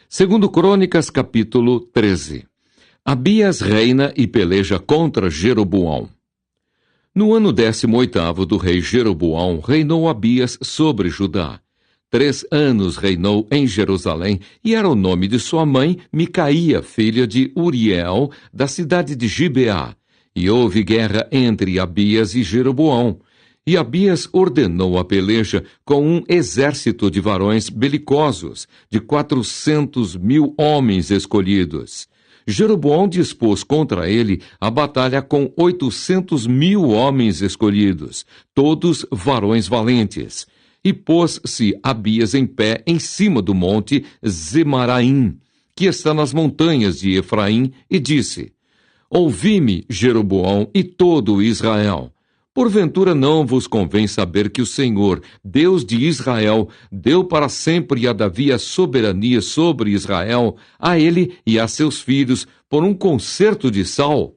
Segundo Crônicas, capítulo 13. Abias reina e peleja contra Jeroboão. No ano 18º do rei Jeroboão, reinou Abias sobre Judá. 3 anos reinou em Jerusalém, e era o nome de sua mãe, Micaía, filha de Uriel, da cidade de Gibeá. E houve guerra entre Abias e Jeroboão. E Abias ordenou a peleja com um exército de varões belicosos, de 400.000 homens escolhidos. Jeroboão dispôs contra ele a batalha com 800.000 homens escolhidos, todos varões valentes. E pôs-se Abias em pé em cima do monte Zemaraim, que está nas montanhas de Efraim, e disse: Ouvi-me, Jeroboão e todo Israel. Porventura não vos convém saber que o Senhor, Deus de Israel, deu para sempre a Davi a soberania sobre Israel, a ele e a seus filhos, por um concerto de sal?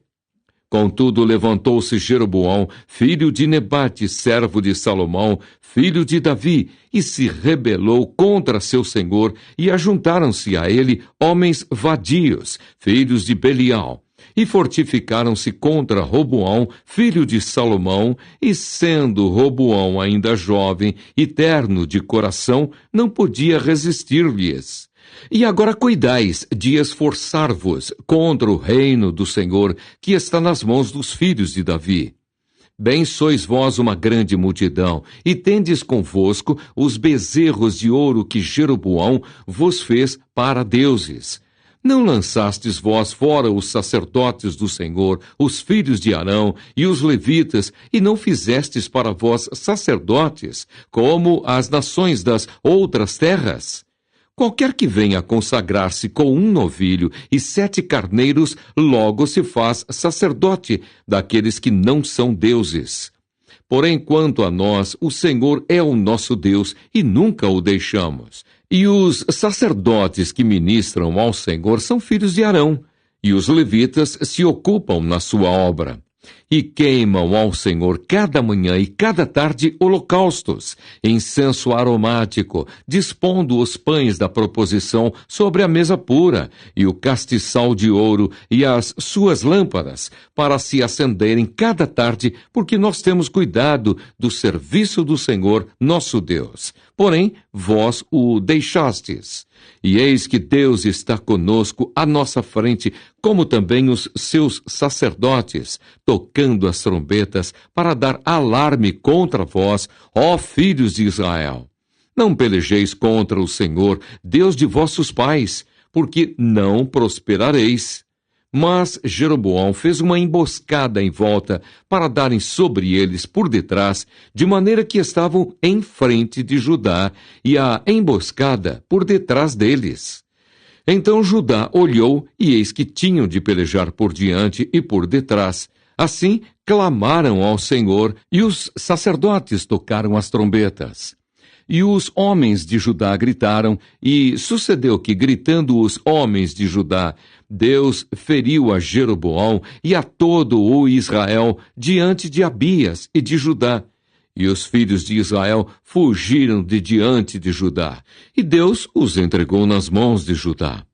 Contudo, levantou-se Jeroboão, filho de Nebate, servo de Salomão, filho de Davi, e se rebelou contra seu senhor, e ajuntaram-se a ele homens vadios, filhos de Belial. E fortificaram-se contra Roboão, filho de Salomão, e sendo Roboão ainda jovem e terno de coração, não podia resistir-lhes. E agora cuidais de esforçar-vos contra o reino do Senhor, que está nas mãos dos filhos de Davi. Bem sois vós uma grande multidão, e tendes convosco os bezerros de ouro que Jeroboão vos fez para deuses. Não lançastes vós fora os sacerdotes do Senhor, os filhos de Arão e os levitas, e não fizestes para vós sacerdotes, como as nações das outras terras? Qualquer que venha consagrar-se com um novilho e 7 carneiros, logo se faz sacerdote daqueles que não são deuses. Porém, quanto a nós, o Senhor é o nosso Deus, e nunca o deixamos. E os sacerdotes que ministram ao Senhor são filhos de Arão, e os levitas se ocupam na sua obra. E queimam ao Senhor cada manhã e cada tarde holocaustos, incenso aromático, dispondo os pães da proposição sobre a mesa pura, e o castiçal de ouro e as suas lâmpadas, para se acenderem cada tarde, porque nós temos cuidado do serviço do Senhor, nosso Deus. Porém, vós o deixastes. E eis que Deus está conosco à nossa frente, como também os seus sacerdotes, tocando as trombetas para dar alarme contra vós, ó filhos de Israel. Não pelejeis contra o Senhor, Deus de vossos pais, porque não prosperareis. Mas Jeroboão fez uma emboscada em volta para darem sobre eles por detrás, de maneira que estavam em frente de Judá, e a emboscada por detrás deles. Então Judá olhou, e eis que tinham de pelejar por diante e por detrás. Assim clamaram ao Senhor, e os sacerdotes tocaram as trombetas. E os homens de Judá gritaram, e sucedeu que, gritando os homens de Judá, Deus feriu a Jeroboão e a todo o Israel diante de Abias e de Judá. E os filhos de Israel fugiram de diante de Judá, e Deus os entregou nas mãos de Judá.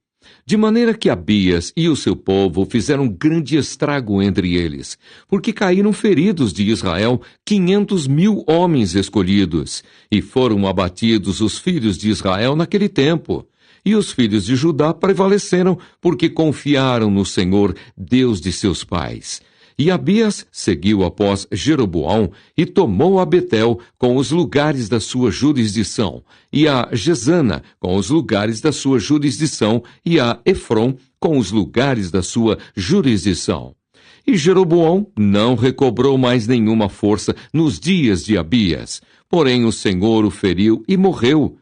De maneira que Abias e o seu povo fizeram grande estrago entre eles, porque caíram feridos de Israel 500.000 homens escolhidos, e foram abatidos os filhos de Israel naquele tempo. E os filhos de Judá prevaleceram, porque confiaram no Senhor, Deus de seus pais. E Abias seguiu após Jeroboão e tomou a Betel com os lugares da sua jurisdição, e a Gesana com os lugares da sua jurisdição, e a Efron com os lugares da sua jurisdição. E Jeroboão não recobrou mais nenhuma força nos dias de Abias, porém o Senhor o feriu e morreu.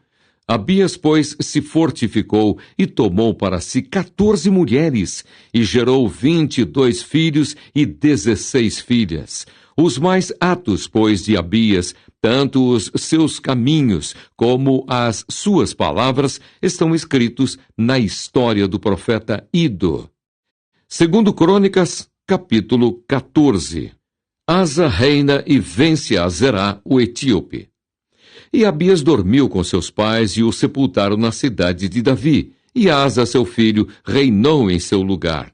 Abias, pois, se fortificou e tomou para si 14 mulheres, e gerou 22 filhos e 16 filhas. Os mais atos, pois, de Abias, tanto os seus caminhos como as suas palavras, estão escritos na história do profeta Ido. Segundo Crônicas, capítulo 14. Asa reina e vence a Zerá, o etíope. E Abias dormiu com seus pais e o sepultaram na cidade de Davi, e Asa, seu filho, reinou em seu lugar.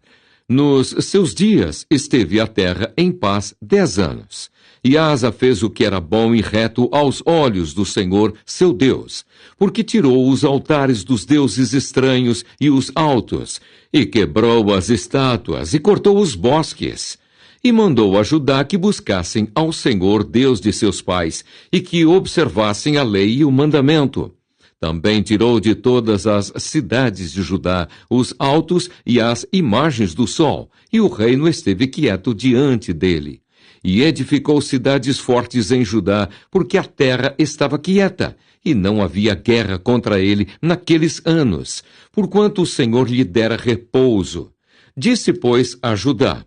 Nos seus dias esteve a terra em paz 10 anos. E Asa fez o que era bom e reto aos olhos do Senhor, seu Deus, porque tirou os altares dos deuses estranhos e os altos, e quebrou as estátuas, e cortou os bosques, e mandou a Judá que buscassem ao Senhor, Deus de seus pais, e que observassem a lei e o mandamento. Também tirou de todas as cidades de Judá os altos e as imagens do sol, e o reino esteve quieto diante dele. E edificou cidades fortes em Judá, porque a terra estava quieta, e não havia guerra contra ele naqueles anos, porquanto o Senhor lhe dera repouso. Disse, pois, a Judá: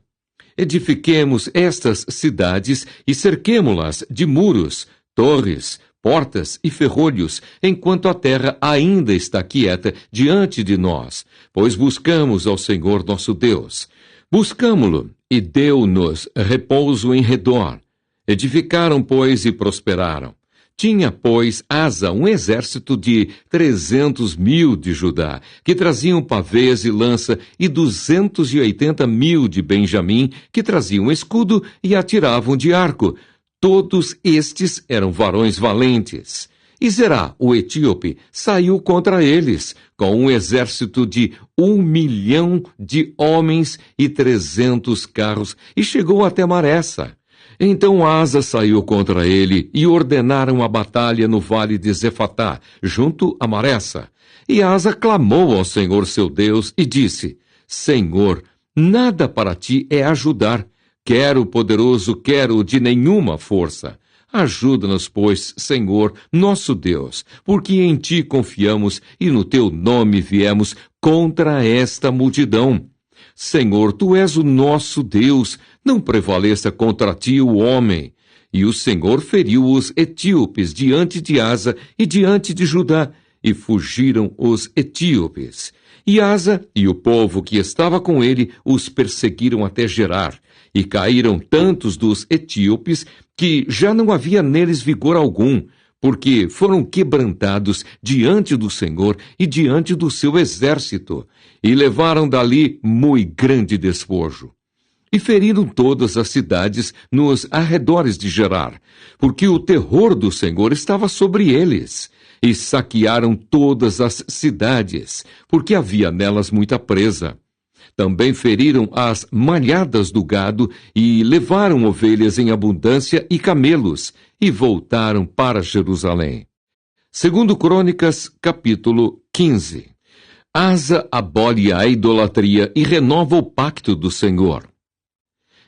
edifiquemos estas cidades e cerquemo-las de muros, torres, portas e ferrolhos, enquanto a terra ainda está quieta diante de nós, pois buscamos ao Senhor nosso Deus. Buscamo-lo, e deu-nos repouso em redor. Edificaram, pois, e prosperaram. Tinha, pois, Asa um exército de 300.000 de Judá, que traziam pavês e lança, e 280.000 de Benjamim, que traziam escudo e atiravam de arco. Todos estes eram varões valentes. E Zerá, o etíope, saiu contra eles, com um exército de 1.000.000 de homens e 300 carros, e chegou até Maressa. Então Asa saiu contra ele, e ordenaram a batalha no vale de Zefatá, junto a Maressa. E Asa clamou ao Senhor seu Deus, e disse: Senhor, nada para ti é ajudar, quer o poderoso, quer o de nenhuma força. Ajuda-nos, pois, Senhor, nosso Deus, porque em ti confiamos e no teu nome viemos contra esta multidão. Senhor, tu és o nosso Deus, não prevaleça contra ti o homem. E o Senhor feriu os etíopes diante de Asa e diante de Judá, e fugiram os etíopes. E Asa e o povo que estava com ele os perseguiram até Gerar, e caíram tantos dos etíopes que já não havia neles vigor algum, porque foram quebrantados diante do Senhor e diante do seu exército, e levaram dali muito grande despojo. E feriram todas as cidades nos arredores de Gerar, porque o terror do Senhor estava sobre eles. E saquearam todas as cidades, porque havia nelas muita presa. Também feriram as malhadas do gado e levaram ovelhas em abundância e camelos, e voltaram para Jerusalém. Segundo Crônicas, capítulo 15. Asa abole a idolatria e renova o pacto do Senhor.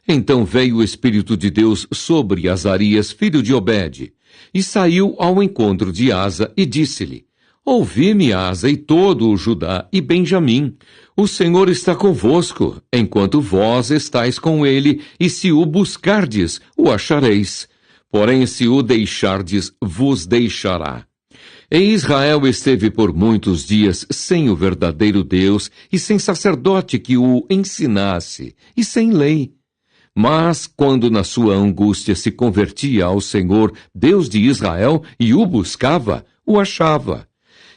Então veio o Espírito de Deus sobre Azarias, filho de Obede, e saiu ao encontro de Asa e disse-lhe: Ouvi-me, Asa, e todo o Judá e Benjamim. O Senhor está convosco, enquanto vós estáis com ele, e se o buscardes, o achareis. Porém, se o deixardes, vos deixará. E Israel esteve por muitos dias sem o verdadeiro Deus, e sem sacerdote que o ensinasse, e sem lei. Mas, quando na sua angústia se convertia ao Senhor, Deus de Israel, e o buscava, o achava.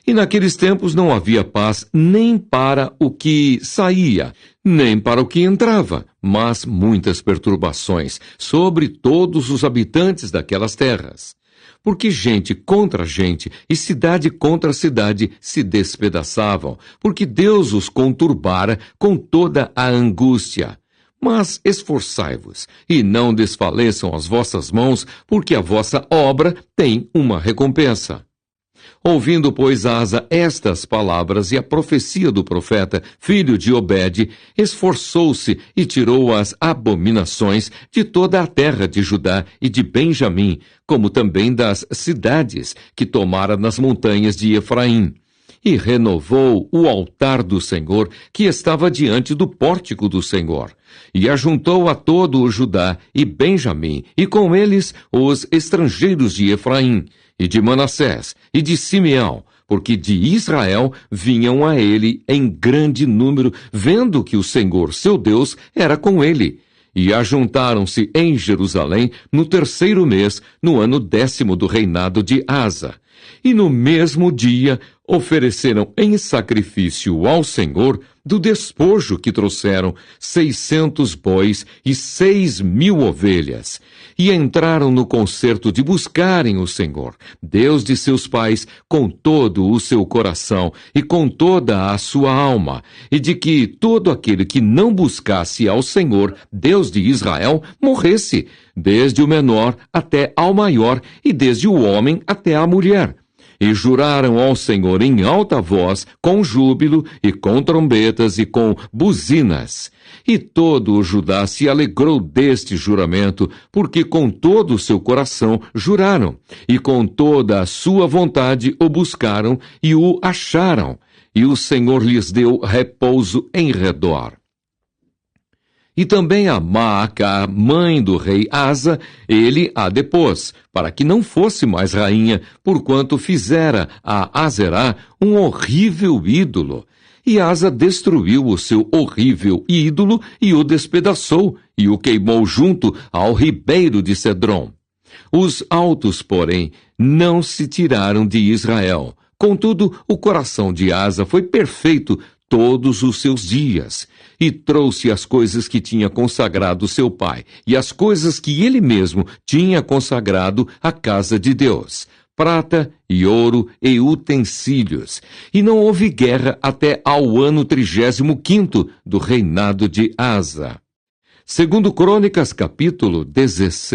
E naqueles tempos não havia paz nem para o que saía, nem para o que entrava, mas muitas perturbações sobre todos os habitantes daquelas terras. Porque gente contra gente e cidade contra cidade se despedaçavam, porque Deus os conturbara com toda a angústia. Mas esforçai-vos, e não desfaleçam as vossas mãos, porque a vossa obra tem uma recompensa. Ouvindo, pois, Asa estas palavras e a profecia do profeta, filho de Obede, esforçou-se e tirou as abominações de toda a terra de Judá e de Benjamim, como também das cidades que tomara nas montanhas de Efraim. E renovou o altar do Senhor, que estava diante do pórtico do Senhor. E ajuntou a todo o Judá e Benjamim, e com eles os estrangeiros de Efraim, e de Manassés, e de Simeão, porque de Israel vinham a ele em grande número, vendo que o Senhor, seu Deus, era com ele. E ajuntaram-se em Jerusalém no 3º mês, no ano 10º do reinado de Asa. E no mesmo dia ofereceram em sacrifício ao Senhor do despojo que trouxeram 600 bois e 6.000 ovelhas. E entraram no concerto de buscarem o Senhor, Deus de seus pais, com todo o seu coração e com toda a sua alma, e de que todo aquele que não buscasse ao Senhor, Deus de Israel, morresse, desde o menor até ao maior, e desde o homem até a mulher. E juraram ao Senhor em alta voz, com júbilo, e com trombetas, e com buzinas. E todo o Judá se alegrou deste juramento, porque com todo o seu coração juraram, e com toda a sua vontade o buscaram, e o acharam. E o Senhor lhes deu repouso em redor. E também a Maaca, mãe do rei Asa, ele a depôs, para que não fosse mais rainha, porquanto fizera a Azerá um horrível ídolo. E Asa destruiu o seu horrível ídolo e o despedaçou, e o queimou junto ao ribeiro de Cedrom. Os altos, porém, não se tiraram de Israel. Contudo, o coração de Asa foi perfeito todos os seus dias, e trouxe as coisas que tinha consagrado seu pai, e as coisas que ele mesmo tinha consagrado à casa de Deus, prata e ouro e utensílios. E não houve guerra até ao ano 35º do reinado de Asa. Segundo Crônicas, capítulo 16.